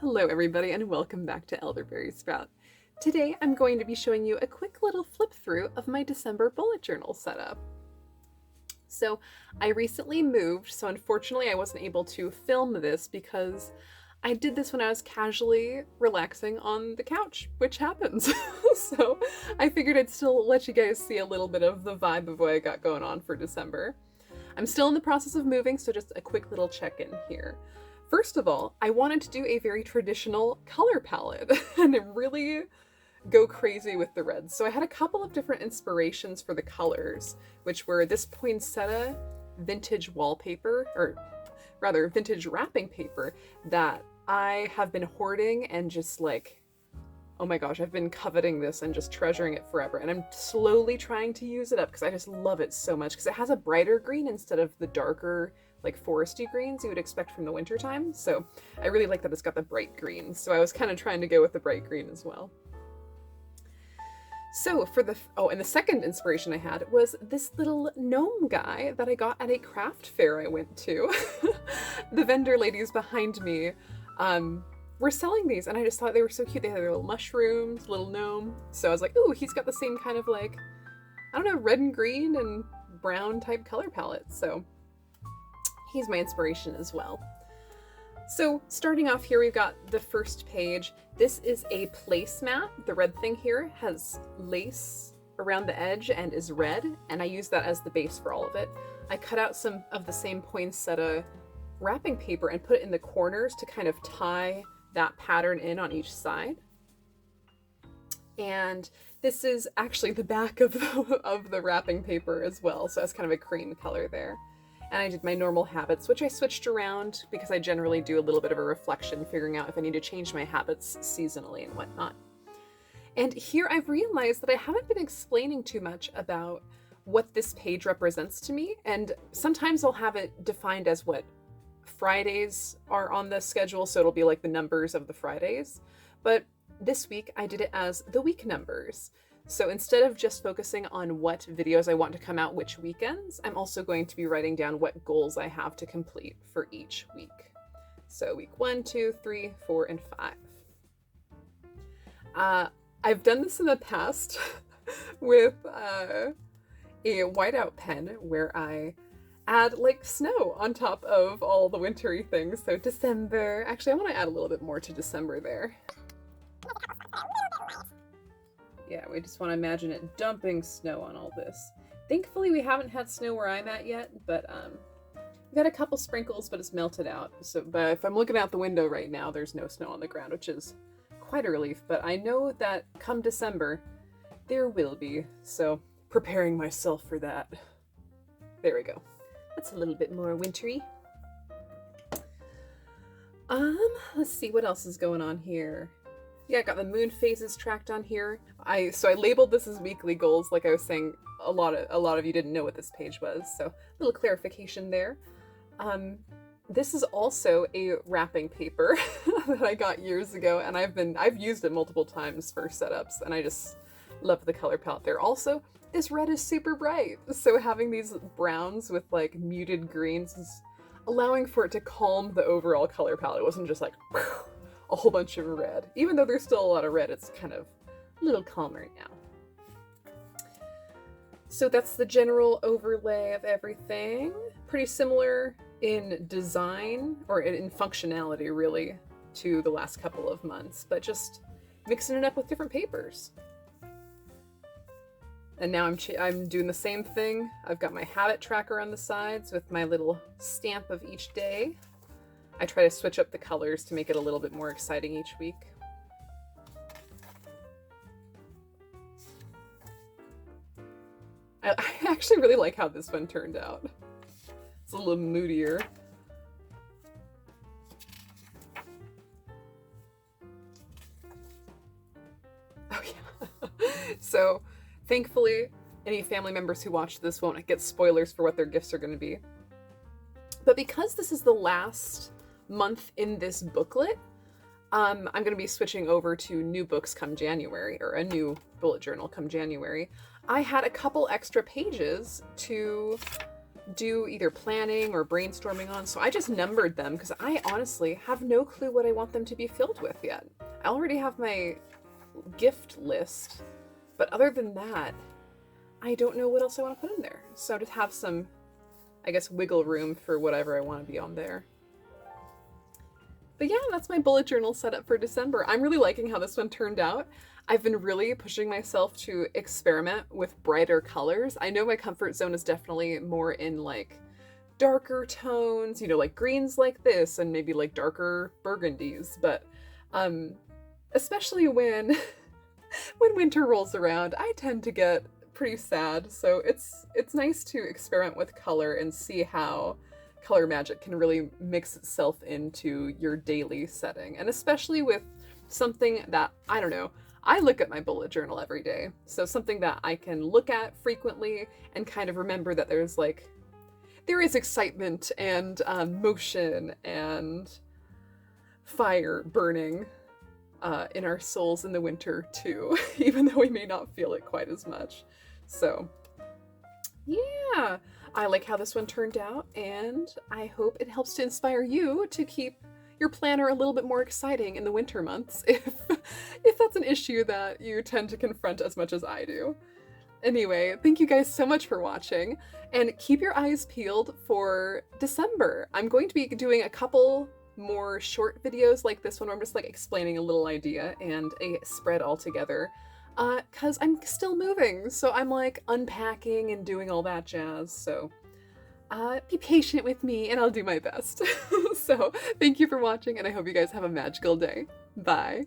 Hello everybody and welcome back to Elderberry Sprout. Today I'm going to be showing you a quick little flip through of my December bullet journal setup. So I recently moved, so unfortunately I wasn't able to film this because I did this when I was casually relaxing on the couch, which happens. So I figured I'd still let you guys see a little bit of the vibe of what I got going on for December. I'm still in the process of moving, so just a quick little check-in here. First of all, I wanted to do a very traditional color palette and really go crazy with the reds. So I had a couple of different inspirations for the colors, which were this poinsettia vintage wallpaper, or rather vintage wrapping paper that I have been hoarding and just like, oh my gosh, I've been coveting this and just treasuring it forever. And I'm slowly trying to use it up because I just love it so much because it has a brighter green instead of the darker, like foresty greens you would expect from the wintertime. So I really like that it's got the bright green. So I was kind of trying to go with the bright green as well. So for and the second inspiration I had was this little gnome guy that I got at a craft fair I went to. The vendor ladies behind me were selling these and I just thought they were so cute. They had their little mushrooms, little gnome. So I was like, ooh, he's got the same kind of like, I don't know, red and green and brown type color palette. So he's my inspiration as well. So starting off here, we've got the first page. This is a placemat. The red thing here has lace around the edge and is red, and I use that as the base for all of it. I cut out some of the same poinsettia wrapping paper and put it in the corners to kind of tie that pattern in on each side. And this is actually the back of the wrapping paper as well, so it's kind of a cream color there. And I did my normal habits, which I switched around because I generally do a little bit of a reflection, figuring out if I need to change my habits seasonally and whatnot. And here I've realized that I haven't been explaining too much about what this page represents to me. And sometimes I'll have it defined as what Fridays are on the schedule, so it'll be like the numbers of the Fridays. But this week I did it as the week numbers. So instead of just focusing on what videos I want to come out which weekends, I'm also going to be writing down what goals I have to complete for each week. So week 1, 2, 3, 4, and 5. I've done this in the past with a whiteout pen where I add like snow on top of all the wintry things. So December, actually I want to add a little bit more to December there. Yeah, we just want to imagine it dumping snow on all this. Thankfully, we haven't had snow where I'm at yet, but we've had a couple sprinkles, but it's melted out. So, but if I'm looking out the window right now, there's no snow on the ground, which is quite a relief. But I know that come December, there will be. So, preparing myself for that. There we go. That's a little bit more wintry. Let's see what else is going on here. Yeah, I got the moon phases tracked on here. So I labeled this as weekly goals, like I was saying. A lot of you didn't know what this page was, so a little clarification there. This is also a wrapping paper that I got years ago, and I've used it multiple times for setups, and I just love the color palette there. Also, this red is super bright, so having these browns with like muted greens is allowing for it to calm the overall color palette. It wasn't just like a whole bunch of red. Even though there's still a lot of red, it's kind of a little calmer now. So that's the general overlay of everything. Pretty similar in design, or in functionality really, to the last couple of months, but just mixing it up with different papers. And now I'm doing the same thing. I've got my habit tracker on the sides with my little stamp of each day. I try to switch up the colors to make it a little bit more exciting each week. I actually really like how this one turned out. It's a little moodier. Oh yeah. So thankfully, any family members who watch this won't get spoilers for what their gifts are going to be. But because this is the last month in this booklet, I'm going to be switching over to new books come January, or a new bullet journal come January. I had a couple extra pages to do either planning or brainstorming on, so I just numbered them because I honestly have no clue what I want them to be filled with yet. I already have my gift list, but other than that, I don't know what else I want to put in there. So just have some, I guess, wiggle room for whatever I want to be on there. But yeah, that's my bullet journal setup for December. I'm really liking how this one turned out. I've been really pushing myself to experiment with brighter colors. I know my comfort zone is definitely more in like darker tones, you know, like greens like this and maybe like darker burgundies, but especially when when winter rolls around, I tend to get pretty sad. So it's nice to experiment with color and see how color magic can really mix itself into your daily setting. And especially with something that, I don't know, I look at my bullet journal every day. So something that I can look at frequently and kind of remember that there is excitement and motion and fire burning in our souls in the winter too, even though we may not feel it quite as much. So yeah, I like how this one turned out, and I hope it helps to inspire you to keep your planner a little bit more exciting in the winter months if that's an issue that you tend to confront as much as I do. Anyway, thank you guys so much for watching, and keep your eyes peeled for December. I'm going to be doing a couple more short videos like this one where I'm just like explaining a little idea and a spread all together. Cause I'm still moving, so I'm like unpacking and doing all that jazz, so be patient with me and I'll do my best. So thank you for watching, and I hope you guys have a magical day. Bye!